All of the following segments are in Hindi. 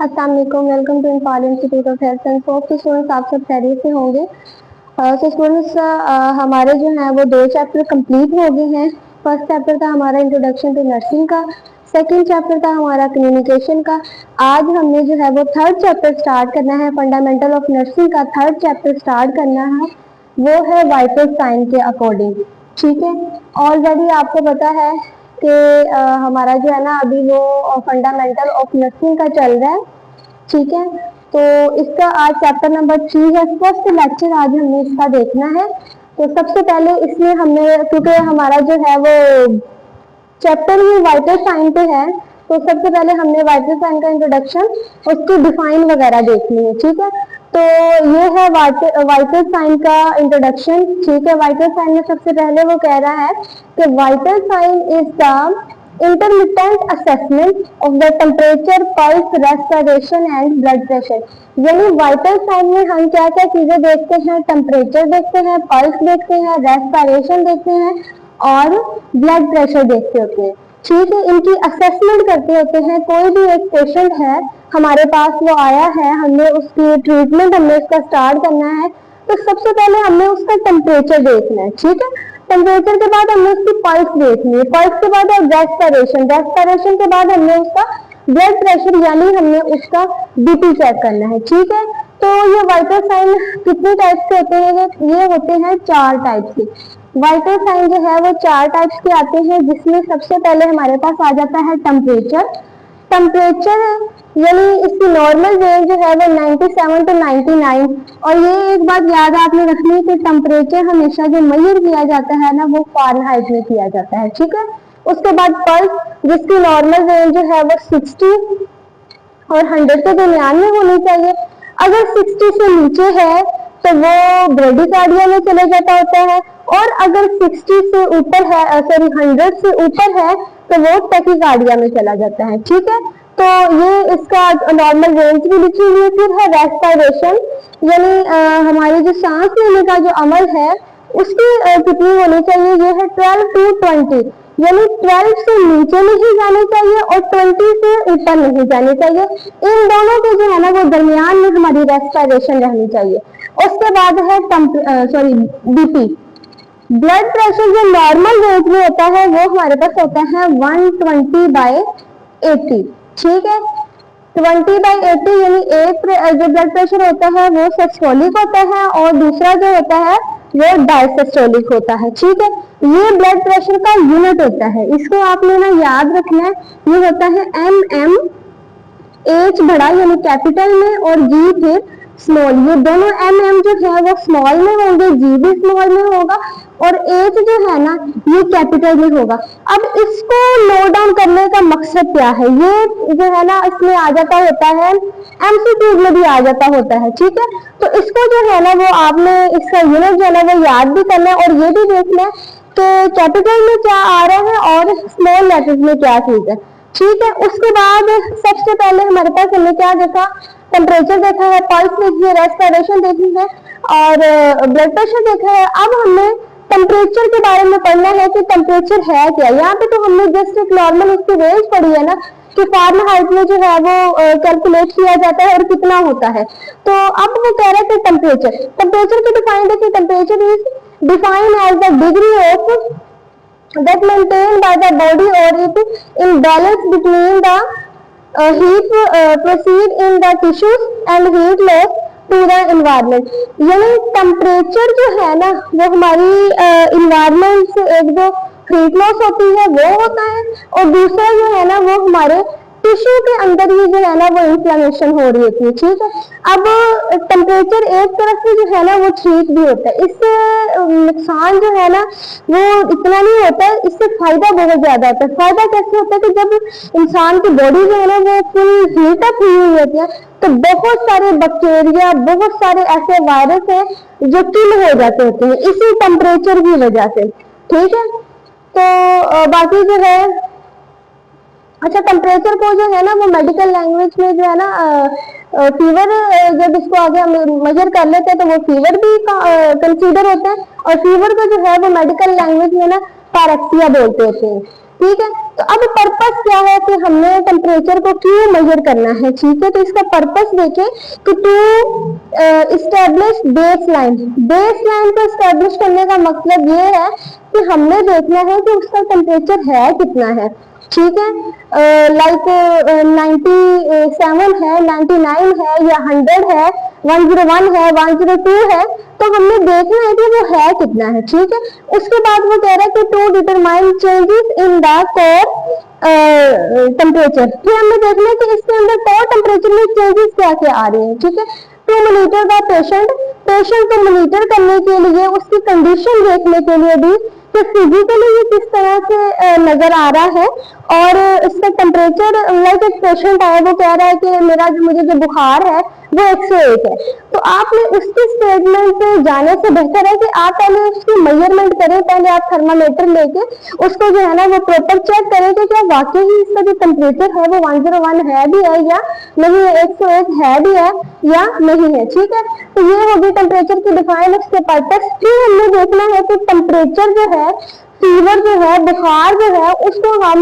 अस्सलाम वालेकुम। Welcome to Imphal institute of health and hope के स्टूडेंट्स आप सब खैरियत से होंगे। सो स्टूडेंट्स, हमारे जो हैं वो 2 चैप्टर कंप्लीट हो गए हैं। फर्स्ट चैप्टर था हमारा इंट्रोडक्शन टू नर्सिंग का, सेकंड चैप्टर था हमारा कम्युनिकेशन का। आज हमने जो है वो थर्ड चैप्टर स्टार्ट करना है, फंडामेंटल ऑफ नर्सिंग का थर्ड चैप्टर स्टार्ट करना है। वो है वाइटल साइन के अकॉर्डिंग। ठीक है, ऑलरेडी आपको पता है कि हमारा जो है ना अभी वो फंडामेंटल ऑफ नर्सिंग का चल रहा है। ठीक है, तो इसका आज चैप्टर नंबर 3 है। फर्स्ट लेक्चर आज हमने इसका देखना है। तो सबसे पहले इसमें हमने, क्योंकि हमारा जो है वो चैप्टर ही वाइटल साइन पे है, तो सबसे पहले हमने वाइटल साइन का इंट्रोडक्शन, उसकी डिफाइन वगैरह देखनी है। ठीक है, तो ये है वाइटल साइन का इंट्रोडक्शन। ठीक है, वाइटल साइन में सबसे पहले वो कह रहा है कि vital sign is the intermittent assessment of the temperature, pulse, respiration and blood pressure. यानी वाइटल साइन में हम क्या क्या चीजें देखते हैं? टेम्परेचर देखते हैं, पल्स देखते हैं, रेस्पिरेशन देखते हैं और ब्लड प्रेशर देखते होते हैं। ठीक है, इनकी असेसमेंट करते होते हैं। कोई भी एक पेशेंट है हमारे पास, वो आया है, हमने उसकी ट्रीटमेंट हमने उसका स्टार्ट करना है, तो सबसे पहले हमने उसका टेम्परेचर देखना है। ठीक है, टेम्परेचर के बाद हमने उसकी पल्स देखनी है, पल्स के बाद रेस्पिरेशन, रेस्पिरेशन के बाद हमने उसका ब्लड प्रेशर यानी हमने उसका बीपी चेक करना है। ठीक है, तो ये वाइटल साइन कितने टाइप के होते हैं? ये होते हैं 4 टाइप के। वाइटल साइन जो है वो 4 टाइप्स के आते हैं, जिसमें सबसे पहले हमारे पास आ जाता है टेम्परेचर। टेम्परेचर यानी इसकी नॉर्मल रेंज जो है वो 97 टू 99। और ये एक बात याद आपने रखनी है कि टेम्परेचर हमेशा जो मेजर किया जाता है ना वो फ़ारेनहाइट में किया जाता है। ठीक है, उसके बाद पल्स, जिसकी नॉर्मल रेंज जो है वो 60 और 100 के दरमियान में होनी चाहिए। अगर 60 से नीचे है तो वो ब्रेडिकार्डिया में चले जाता होता है, और अगर 60 से ऊपर है, सॉरी 100 से ऊपर है, तो वो टैकीकार्डिया में चला जाता है। ठीक है, तो ये इसका नॉर्मल रेंज भी लिखी हुई है। फिर है रेस्पिरेशन, यानी हमारी जो सांस लेने का जो अमल है उसकी कितनी होनी चाहिए? ये है 12 टू 20, यानी 12 से नीचे नहीं जानी चाहिए और 20 से ऊपर नहीं जानी चाहिए। इन दोनों के जो है ना वो दरमियान में हमारी रेस्पिरेशन रहनी चाहिए। उसके बाद है बीपी। ब्लड प्रेशर जो नॉर्मल रेंज में होता है वो हमारे पास होता है 120/80। ठीक है, 20/80 यानी एक जो ब्लड प्रेशर होता है वो सिस्टोलिक होता है और दूसरा जो होता है वो डायसिस्टोलिक होता है। ठीक है, ये ब्लड प्रेशर का यूनिट होता है, इसको आपने ना याद रखना है। ये होता है mm, एच बड़ा यानी कैपिटल में और जी फिर स्मॉल। ये दोनों mm जो है वो स्मॉल में होंगे, जी भी स्मॉल में होगा और एच जो है ना ये कैपिटल में होगा। अब इसको नोट डाउन करने का मकसद क्या है? ये जो है ना इसमें आ जाता होता है, एमसीक्यूज में भी आ जाता होता है। ठीक है, तो इसको जो है ना वो आपने इसका यूनिट जो है ना वो याद भी करना है और ये भी देखना है कि कैपिटल में क्या आ रहा है और स्मॉल लेटर्स में क्या चीज है। ठीक है, उसके बाद सबसे पहले हमारे पास हमने क्या देखा? टेम्परेचर देखा है, पल्स देखी है, रेस्पिरेशन देखी है और ब्लड प्रेशर देखा है। अब हमने टेम्परेचर के बारे में पढ़ना है कि टेम्परेचर है क्या। यहाँ पे तो हमने जस्ट एक नॉर्मल उसकी रेंज पढ़ी है ना कि फ़ारेनहाइट में जो है वो कैलकुलेट किया जाता है और कितना होता है। तो अब वो कह रहा है कि टेम्परेचर की डिफाइन देखिए। Temperature is defined as the degree of that maintained by the body or it in balance between the heat proceed in the tissues and heat loss to the environment। यानी टेम्परेचर जो है ना वो हमारी इन्वायरमेंट से एक जो हीट लॉस होती है वो होता है और दूसरा जो है ना वो हमारे टिश्यू के अंदर ही जो है ना वो इन्फ्लेमेशन हो रही होती है। ठीक है, अब टेम्परेचर एक तरफ से जो है ना वो ठीक भी होता है, इससे नुकसान जो है ना वो इतना नहीं होता है, इससे फायदा बहुत ज्यादा होता है। फायदा कैसे होता है कि जब इंसान की बॉडी जो है ना वो फुल हीट अप हुई हुई होती है तो बहुत सारे बैक्टीरिया, बहुत सारे ऐसे वायरस है जो किल हो जाते होते हैं इसी टेम्परेचर की वजह से। ठीक है, तो बाकी जो है, अच्छा टेम्परेचर को जो है ना वो मेडिकल लैंग्वेज में जो है ना फीवर, जब इसको आगे हम मेजर कर लेते हैं तो वो फीवर भी कंसीडर होता है और फीवर को जो है वो मेडिकल लैंग्वेज में ना पायरेक्सिया बोलते होते हैं। ठीक है। तो अब पर्पस क्या है कि हमने टेम्परेचर को क्यों मेजर करना है, ठीक है। तो इसका पर्पस देखें कि टू इस्टेब्लिश बेसलाइन, बेसलाइन को इस्टेब्लिश करने का मतलब ये है कि हमने देखना है कि उसका टेम्परेचर है कितना है, ठीक है। लाइक 97 है, 99 है या 100 है, 101 है, 102 है, तो हमने देखना है कि वो है कितना है, ठीक है। उसके बाद वो कह रहा है कि to determine changes in the core temperature, फिर हमने देखना है कि इसके अंदर कोर टेम्परेचर में चेंजेस क्या क्या आ रही है, ठीक है। To monitor the patient, patient को मॉनिटर करने के लिए, उसकी कंडीशन देखने के लिए भी कि फिजिकली ये किस तरह से नजर आ रहा है, और इसका टेम्परेचर, लाइक एक पेशेंट आया वो कह रहा है कि मेरा मुझे जो बुखार है वो 101 है, तो आपने उसकी स्टेटमेंट पे जाने से बेहतर है कि आप पहले उसकी मेजरमेंट करें, पहले आप थर्मामीटर लेके उसको जो है ना वो प्रॉपर चेक करें कि क्या वाकई ही इसका जो टेम्परेचर है वो 101 है भी है या नहीं है, 101 है भी है या नहीं है, ठीक है। तो ये होगी टेम्परेचर की डिफाइन, उसके पर्पस। फिर हमने देखना है कि टेम्परेचर जो है, फीवर जो है, बुखार जो है, उसको हम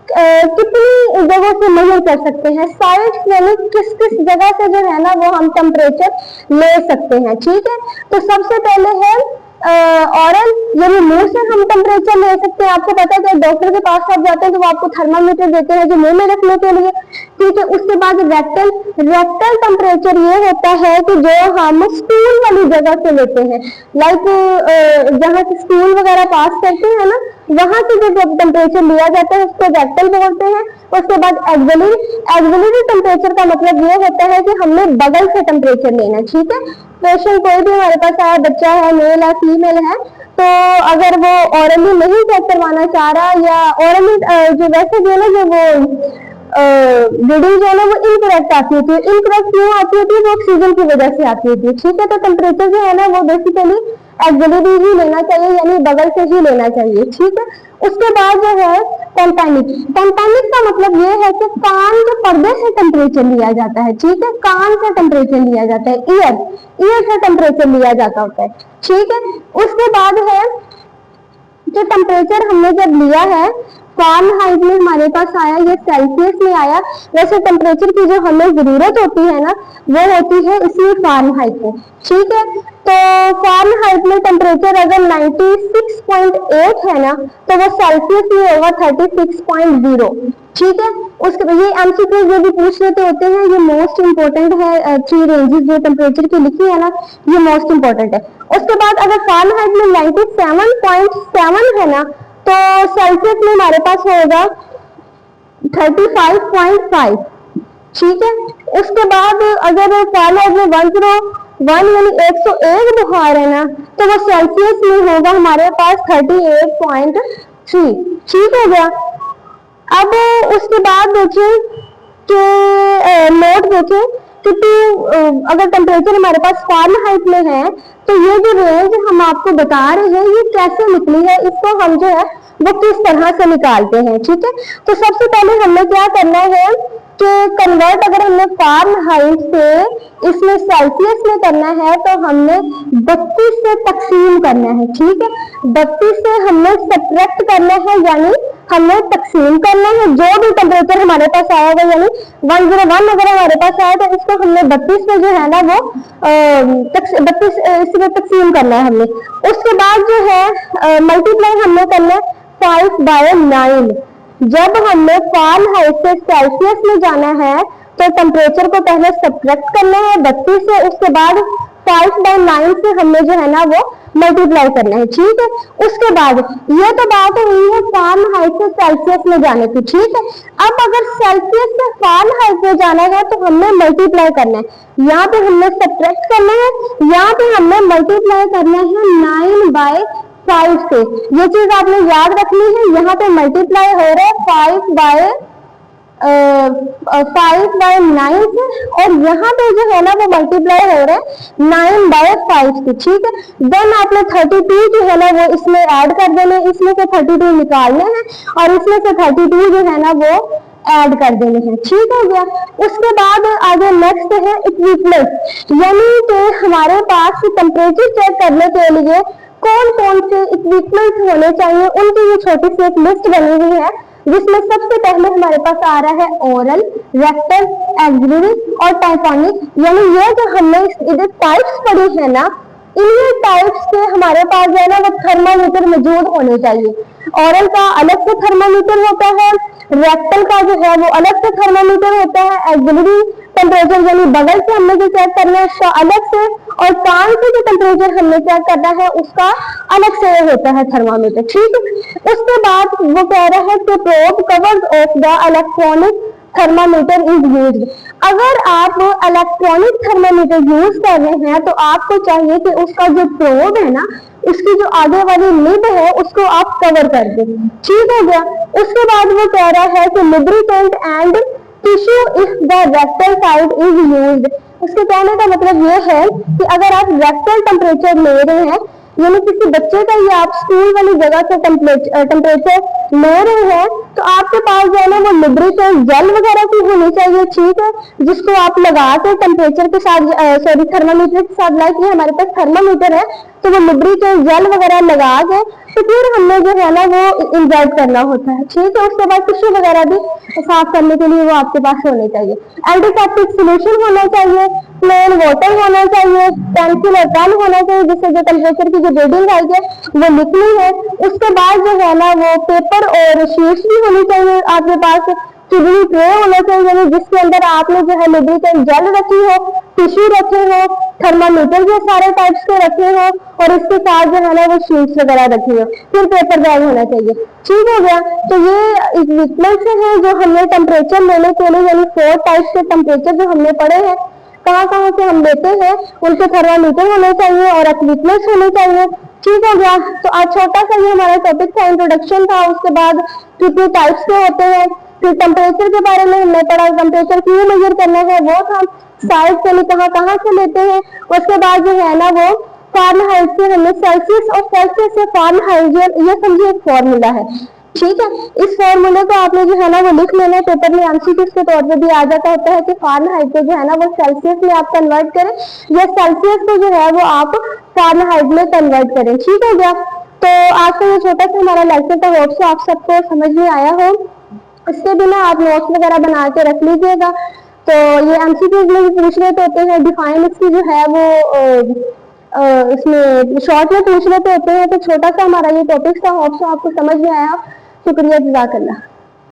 कितनी जगह से मेजर कर सकते हैं, साइट्स यानी किस किस जगह से जो है ना वो हम टेम्परेचर ले सकते हैं, ठीक है। तो सबसे पहले है ऑरल, यानी मुंह से हम टेम्परेचर ले सकते हैं। आपको पता है कि डॉक्टर के पास आप जाते हैं तो वो आपको थर्मामीटर देते हैं जो मुंह में रखने के लिए, ठीक है। उसके बाद रेक्टल, रेक्टल टेम्परेचर ये होता है कि जो हम स्टूल वाली जगह से लेते हैं, लाइक जहाँ से स्टूल वगैरह पास करते हैं ना, वहां से जो टेम्परेचर लिया जाता है उसको रेक्टल बोलते हैं। उसके बाद एक्सिलरी, एक्सिलरी टेम्परेचर का मतलब ये होता है कि हमने बगल से टेम्परेचर लेना, ठीक है। पेशेंट कोई भी हमारे पास आया, बच्चा है, मेल है, फीमेल है, तो अगर वो ऑरली नहीं चेक करवाना चाह रहा, या ऑरली जो वैसे जो है ना जो वो रीडिंग जो है ना वो इनकरेक्ट आती होती है, इनकरेक्ट क्यों आती होती है, वो ऑक्सीजन की वजह से आती होती है, ठीक है। तो टेम्परेचर जो है ना वो बेसिकली एक्सिलरी ही लेना चाहिए, यानी बगल से ही लेना चाहिए, ठीक है। उसके बाद जो है टेम्पैनिक, टेम्पैनिक का मतलब ये है कि कान के पर्दे से टेम्परेचर लिया जाता है, ठीक है, कान से टेम्परेचर लिया जाता है, ईयर, ईयर से टेम्परेचर लिया जाता होता है, ठीक है। उसके बाद है जो टेम्परेचर हमने जब लिया है फ़ारेनहाइट में हमारे पास आया, ये सेल्सियस में आया, वैसे टेम्परेचर की जो हमें जरूरत होती है ना वो होती है इसमें फ़ारेनहाइट में, ठीक है। तो फ़ारेनहाइट में टेम्परेचर अगर 96.8 है ना तो वो सेल्सियस में होगा 36.0, ठीक है। उसके ये एमसीक्यू जो भी पूछ लेते होते हैं, ये मोस्ट इंपोर्टेंट है, 3 रेंजेस जो टेम्परेचर की लिखी है ना ये मोस्ट इंपोर्टेंट है। उसके बाद अगर फ़ारेनहाइट में 97.7 है ना तो सेल्सियस में हमारे पास होगा 35.5, ठीक है। उसके बाद अगर फ़ारेनहाइट में 101 यानी 101 बुखार है ना तो वो सेल्सियस में होगा हमारे पास 38.3, ठीक हो गया। अब उसके बाद देखिए कि नोट देखें कि अगर टेम्परेचर हमारे पास फ़ारेनहाइट में है तो ये जो रेंज हम आपको बता रहे हैं ये कैसे निकली है, इसको हम जो है वो किस तरह से निकालते हैं, ठीक है। तो सबसे पहले हमें क्या करना है कि कन्वर्ट अगर हमने फ़ारेनहाइट से इसमें सेल्सियस में करना है तो हमने 32 से तकसीम करना है, ठीक है। 32 से हमने सब्ट्रैक्ट करना है, यानी हमने तकसीम करना है जो भी टेम्परेचर हमारे पास आया हुआ, यानी 101 अगर हमारे पास आया तो इसको हमने 32 में जो है ना वो 32 इसमें तकसीम करना है हमने। उसके बाद जो है मल्टीप्लाई हमने करना है 5/9। जब हमने फ़ारेनहाइट से सेल्सियस में जाना है तो टेम्परेचर को पहले सब्ट्रैक्ट करना है 32 से, उसके बाद 5/9 से हमने जो है ना वो मल्टीप्लाई करना है, ठीक है। उसके बाद ये तो बात हुई है फ़ारेनहाइट से सेल्सियस में जाने की, ठीक है। अब अगर सेल्सियस से फ़ारेनहाइट में जाना है तो हमने मल्टीप्लाई करना है, यहाँ पे हमने सब्ट्रैक्ट करना है, यहाँ पे हमने मल्टीप्लाई करना है 9/5 से। ये चीज आपने याद रखनी है, यहाँ पे मल्टीप्लाई हो रहा है 5/9 से, और यहाँ पे जो है ना वो मल्टीप्लाई हो रहा है 9/5 से, ठीक है। देन आपने 32 जो है ना वो इसमें ऐड कर देने, इसमें से 32 निकालने हैं और इसमें से 32 जो है ना वो ऐड कर देने हैं, ठीक हो गया। उसके बाद आगे नेक्स्ट है इक्विपमेंट, यानी कि हमारे पास टेम्परेचर चेक करने के लिए कौन कौन से इक्विपमेंट होने चाहिए, उनकी ये छोटी सी एक लिस्ट बनी हुई है, जिसमें सबसे पहले हमारे पास आ रहा है ओरल, रेक्टल, एक्सिलरी और टाइफोनिक। यानी ये जो हमने इधर टाइप्स पढ़ी है ना, इन्हीं टाइप्स के हमारे पास जो है ना वो थर्मामीटर मौजूद होने चाहिए। ओरल का अलग से थर्मामीटर होता है, रेक्टल का जो है वो अलग से थर्मामीटर होता है, एक्सिलरी टेम्परेचर यानी बगल से हमने जो चेक करना है उसका अलग से, और कान से जो टेम्परेचर हमने चेक करना है उसका अलग से होता है थर्मामीटर। ठीक है, उसके बाद वो कह रहा है कि probe covers of the electronic thermometer is used. अगर आप इलेक्ट्रॉनिक थर्मामीटर यूज कर रहे हैं तो आपको चाहिए कि उसका जो प्रोब है ना, उसकी जो आगे वाली लिड है उसको आप कवर कर दें। ठीक हो गया। उसके बाद वो कह रहा है कि lubricant and tissue if the rectal side is used. उसके कहने का मतलब ये है कि अगर आप रेक्टल टेम्परेचर ले रहे हैं, यानी किसी बच्चे का ये आप स्कूल वाली जगह से टेम्परेचर ले रहे हैं, तो आपके पास जो है ना वो लुब्रिकेंट जेल वगैरह की होनी चाहिए। ठीक है, जिसको आप लगा के टेम्परेचर के साथ सॉरी थर्मामीटर के साथ, लाइक ये हमारे पास थर्मामीटर है तो वो लुब्रिकेंट जेल वगैरह लगा के तो फिर हमने जो है ना वो इंजेक्ट करना होता है। ठीक है, उसके बाद टिश्यू वगैरह भी साफ करने के लिए वो आपके पास होने चाहिए। एंटीसेप्टिक सोल्यूशन होना चाहिए, प्लेन वाटर होना चाहिए, पेंसिल और पेन होना चाहिए जिससे जो टेम्परेचर की जो रीडिंग आई है वो लिखनी है। उसके बाद जो है ना वो पेपर और शीट्स भी होनी चाहिए आपके पास, किडनी ट्रे होना चाहिए जिसके अंदर आपने जो है लुब्रिकेंट जेल रखी हो, टिश्यू रखे हो, थर्मामीटर के सारे टाइप्स के रखे हो, और इसके साथ जो है ना वो शीट्स वगैरह रखी हो, फिर पेपर बैग होना चाहिए। ठीक हो गया। तो ये इक्विपमेंट्स हैं जो हमने टेम्परेचर लेने के लिए, यानी 4 टाइप्स के टेम्परेचर जो हमने पढ़े हैं, कहाँ कहाँ से हम लेते हैं, उनके थर्मामीटर होने चाहिए और इक्विपमेंट्स होने चाहिए। ठीक हो गया। तो आज छोटा सा ये हमारा टॉपिक था, इंट्रोडक्शन था। उसके बाद कितने टाइप्स के होते हैं, फिर टेम्परेचर के बारे में हमने पढ़ा, टेम्परेचर क्यों मेजर करना है वो था, साइज से कहाँ कहाँ से लेते हैं। उसके बाद जो है ना वो फारेनहाइट से हमने सेल्सियस, और सेल्सियस से फारेनहाइट, ये समझिए एक फॉर्मूला है। ठीक है, इस फॉर्मूले को आपने जो है ना वो लिख लेना, पेपर में एमसीक्यूज के तौर पे भी आ जाता होता है कि फारेनहाइट को जो है ना वो सेल्सियस में आप कन्वर्ट करें, या सेल्सियस को जो है वो आप फारेनहाइट में कन्वर्ट करें। ठीक हो गया। तो आज का ये छोटा सा हमारा लेक्चर था, होप से आप सबको समझ में आया हो। इसके बिना आप नोट्स वगैरह बना के रख लीजिएगा। तो ये एमसीक्यूज में भी पूछ लेते होते हैं, डिफाइन इसकी जो है वो इसमें शॉर्ट में पूछ लेते होते हैं। तो छोटा सा हमारा ये टॉपिक था, होप से आपको समझ में आया। शुक्रिया, जज़ाकल्लाह।